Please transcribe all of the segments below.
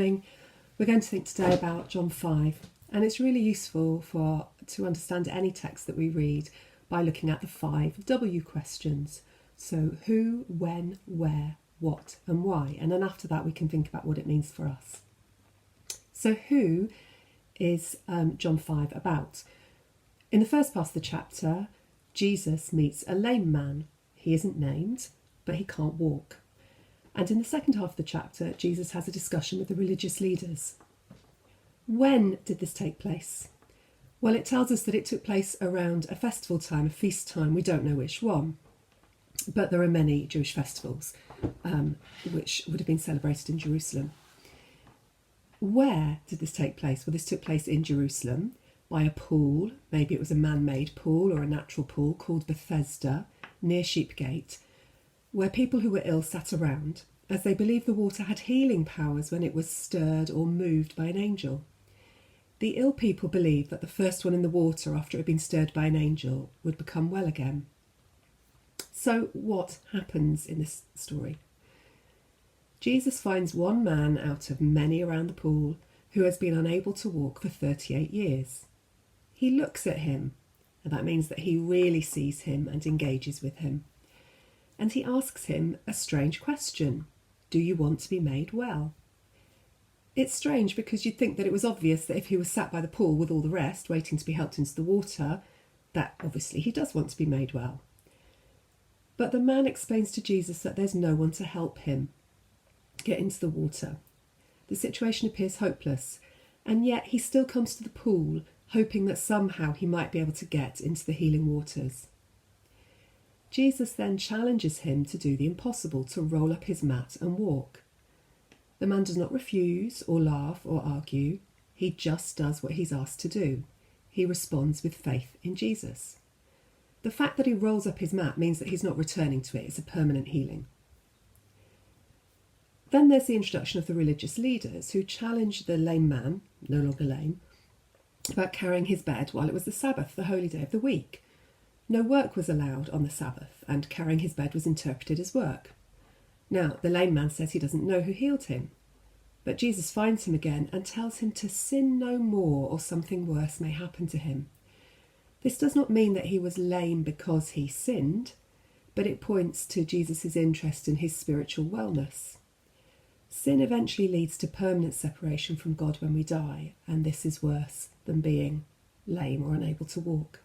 morning, we're going to think today about John 5, and it's really useful to understand any text that we read by looking at the 5 W questions. So who, when, where, what and why, and then after that we can think about what it means for us. So who is John 5 about? In the first part of the chapter, Jesus meets a lame man. He isn't named, but he can't walk. And in the second half of the chapter, Jesus has a discussion with the religious leaders. When did this take place? Well, it tells us that it took place around a festival time, a feast time. We don't know which one, but there are many Jewish festivals which would have been celebrated in Jerusalem. Where did this take place? Well, this took place in Jerusalem by a pool. Maybe it was a man-made pool or a natural pool called Bethesda, near Sheep Gate, where people who were ill sat around, as they believed the water had healing powers when it was stirred or moved by an angel. The ill people believed that the first one in the water after it had been stirred by an angel would become well again. So what happens in this story? Jesus finds one man out of many around the pool who has been unable to walk for 38 years. He looks at him, and that means that he really sees him and engages with him. And he asks him a strange question. Do you want to be made well? It's strange because you'd think that it was obvious that if he was sat by the pool with all the rest, waiting to be helped into the water, that obviously he does want to be made well. But the man explains to Jesus that there's no one to help him get into the water. The situation appears hopeless, and yet he still comes to the pool, hoping that somehow he might be able to get into the healing waters. Jesus then challenges him to do the impossible, to roll up his mat and walk. The man does not refuse or laugh or argue. He just does what he's asked to do. He responds with faith in Jesus. The fact that he rolls up his mat means that he's not returning to it. It's a permanent healing. Then there's the introduction of the religious leaders who challenge the lame man, no longer lame, about carrying his bed while it was the Sabbath, the holy day of the week. No work was allowed on the Sabbath, and carrying his bed was interpreted as work. Now, the lame man says he doesn't know who healed him, but Jesus finds him again and tells him to sin no more or something worse may happen to him. This does not mean that he was lame because he sinned, but it points to Jesus' interest in his spiritual wellness. Sin eventually leads to permanent separation from God when we die, and this is worse than being lame or unable to walk.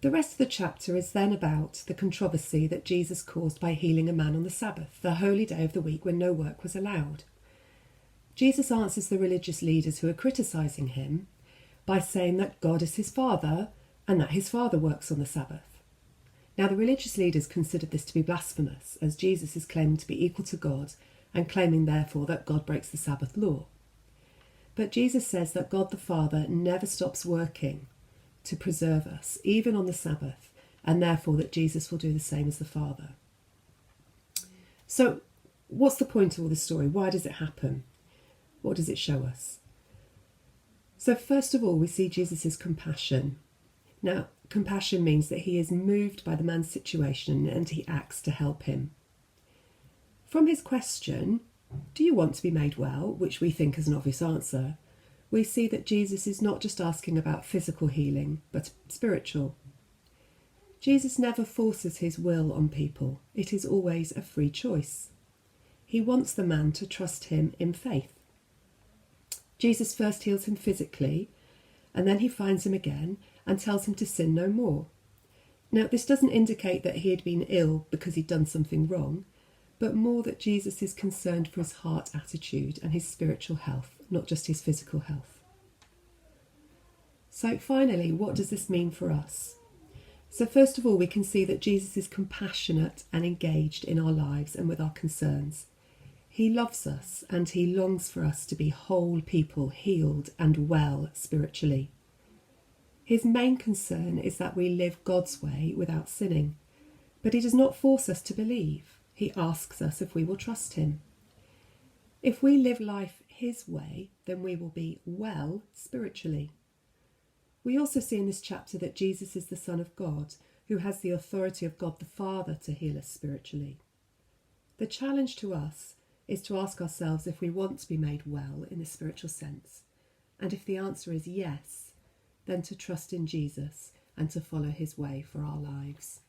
The rest of the chapter is then about the controversy that Jesus caused by healing a man on the Sabbath, the holy day of the week when no work was allowed. Jesus answers the religious leaders who are criticising him by saying that God is his Father and that his Father works on the Sabbath. Now, the religious leaders considered this to be blasphemous, as Jesus is claiming to be equal to God and claiming therefore that God breaks the Sabbath law. But Jesus says that God the Father never stops working to preserve us, even on the Sabbath, and therefore that Jesus will do the same as the Father. So, what's the point of all this story? Why does it happen? What does it show us? So, first of all, we see Jesus' compassion. Now, compassion means that he is moved by the man's situation and he acts to help him. From his question, do you want to be made well, which we think is an obvious answer, we see that Jesus is not just asking about physical healing, but spiritual. Jesus never forces his will on people. It is always a free choice. He wants the man to trust him in faith. Jesus first heals him physically, and then he finds him again and tells him to sin no more. Now, this doesn't indicate that he had been ill because he'd done something wrong, but more that Jesus is concerned for his heart attitude and his spiritual health, not just his physical health. So finally, what does this mean for us? So first of all, we can see that Jesus is compassionate and engaged in our lives and with our concerns. He loves us and he longs for us to be whole people, healed and well spiritually. His main concern is that we live God's way without sinning, but he does not force us to believe. He asks us if we will trust him. If we live life his way, then we will be well spiritually. We also see in this chapter that Jesus is the Son of God, who has the authority of God the Father to heal us spiritually. The challenge to us is to ask ourselves if we want to be made well in a spiritual sense. And if the answer is yes, then to trust in Jesus and to follow his way for our lives.